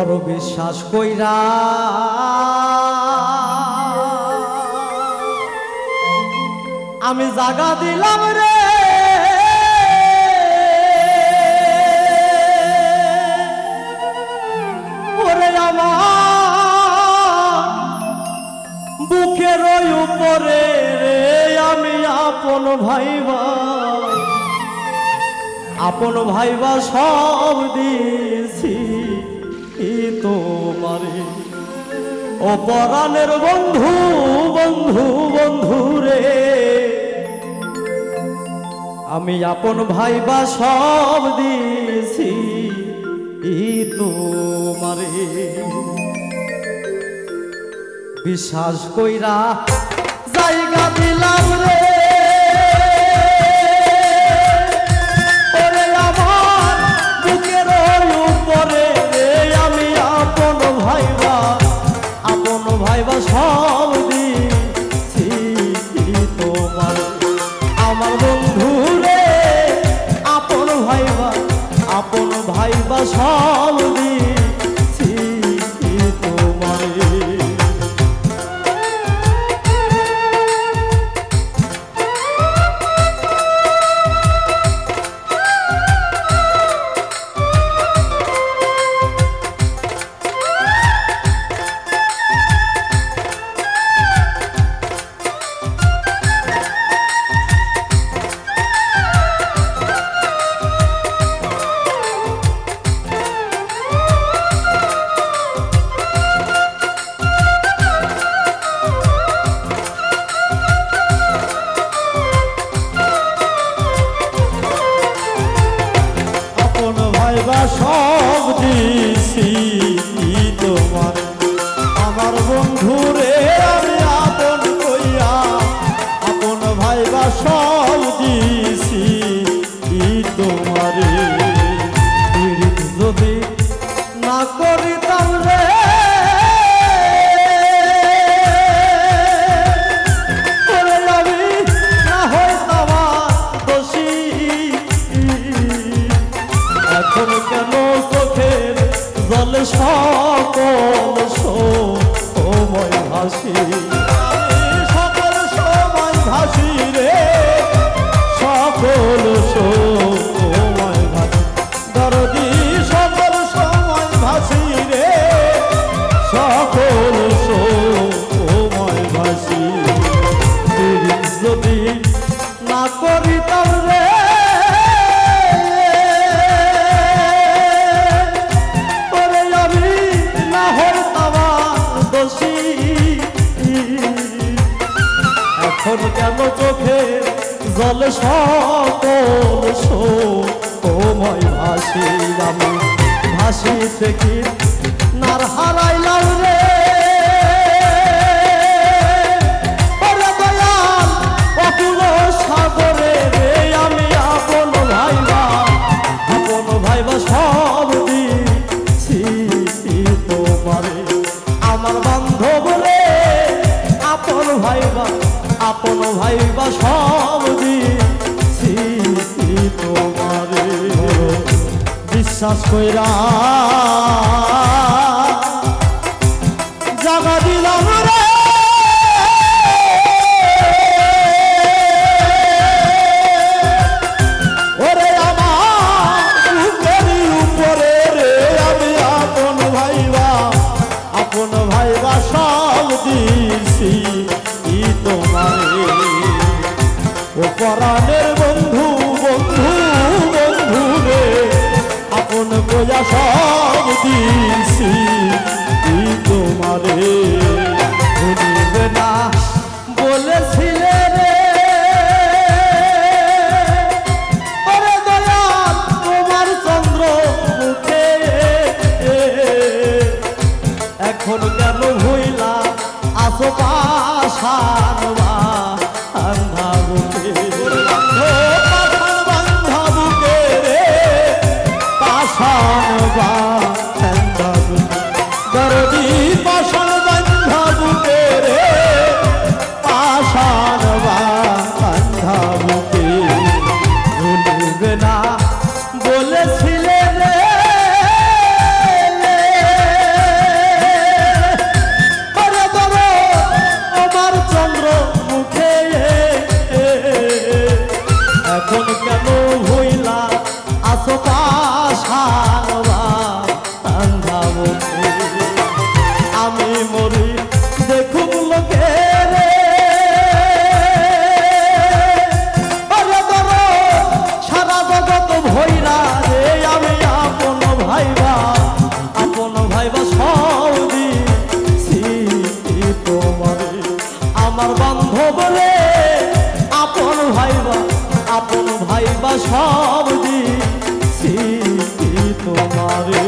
বড় বিশ্বাস কইরা আমি জাগা দিলাম রে, ওরে আমার বুকের উপরে রে আমি আপন ভাইবা সব দিয়েছি তোমারে। ও পরাণের বন্ধু বন্ধু বন্ধু রে, আমি আপন ভাইবা সব দিয়েছি তোমারে। বিশ্বাস কইরা জায়গা দিলাম রে, সব দিছি তোমার। আমার বন্ধু রে আপন ভাইবা সব দিছি তোমার। সব দিছি তোমার। আমার বন্ধু রে আমি আপন কইয়া আপন ভাইবা সব দিছি তোমারে। যদি না করিতাম রে আমি না হইতাম দোষী, এখন কেন চোখের জল সকল সময় ভাসি, সকল সময় ভাসি রে, সকল সময় ভাসি দরদি, সকল সময় ভাসি রে, সকল সময় ভাসি। যদি না করিতাম রে এখন কেন চোখের জল সকল সময় ভাসি, আমি ভাসি থেকে নার হারাইলাম রে। অকুল সাগরে রে আমি আপন ভাইবা সব দিছি তোমারে। আমার বান্ধব রে আপন ভাইবা সব দিছি তোমারে। বিশ্বাস কইরা জাগা দিলাম রে, ওরে আমার বুকের উপরে রে আমি আপন ভাইবা সব দিছি তোমারে। ও পরাণের বন্ধু বন্ধু বন্ধু রে আপন বোঝা সব দিছি তোমারে। শুনিবে না বলেছিলে রে ওরে দয়াল তোমার চন্দ্র মুখে, এখন কেন ভুইলা আসো পাশান বান্ধা বুকে, বান্ধা বুকে রে, পাশান বান্ধা বুকে দরদি, পাশান বান্ধা বুকে রে, পাশান বান্ধা বুকে। ভুলবে না বলেছিলে রে ভাইবা সব দিছি তোমারে।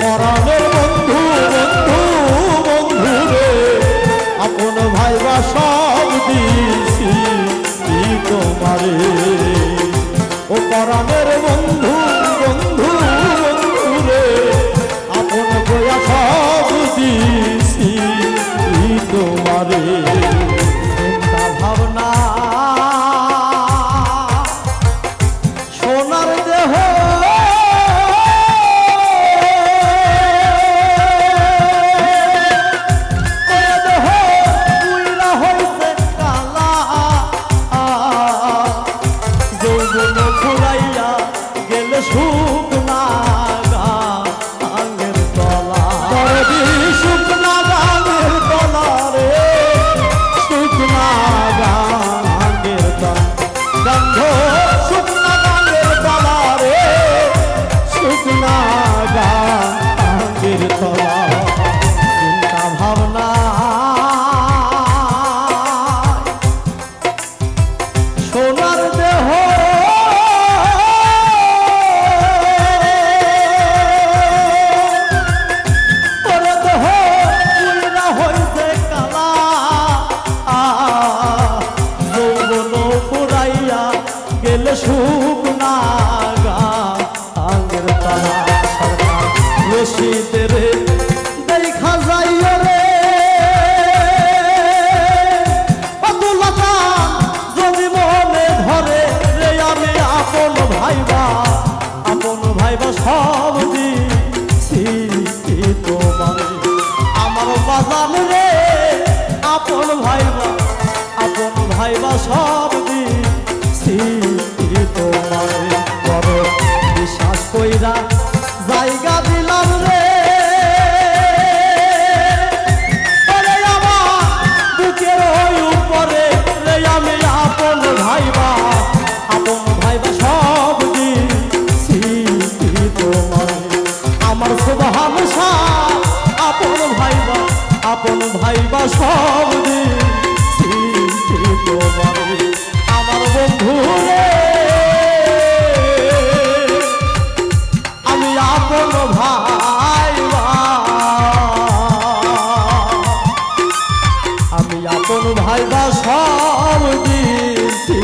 পরাণের বন্ধু বন্ধু বন্ধু রে আপন ভাইবা সব দিছি তোমারে। ও পরাণের বন্ধু বন্ধু বন্ধু রে আপন গোয়া সব দিছি তোমারে। চিন্তা ভাবনা সোনার দেহ শুকনা গাঙের তলা শুকনা গাঙের তলা রে শুকনা গাঙের গন্ধ শুকনা গাঙের তলা রে শুকনা গাঙের তলা। চিন্তা ভাবনা সোনার দেহ শুকনা গাঙের তলা। রশিদের দেখা যাইও রে অতুলতা যদি মনে ধরে রে আমি আপন ভাইবা সব দিছি তোমারে। আমার বাজান রে আপন ভাইবা সব দিছি তোমারে। বড় বিশ্বাস কইরা জায়গা দিলাম রে আমার বুকের উপরে রে আমি আপন ভাইবা সব দিছি তোমারে। আমার সুবহান শাহ আপন ভাইবা সব দিছি তোমারে। আমার বন্ধু রে আমি আপন ভাইবা সব দিছি।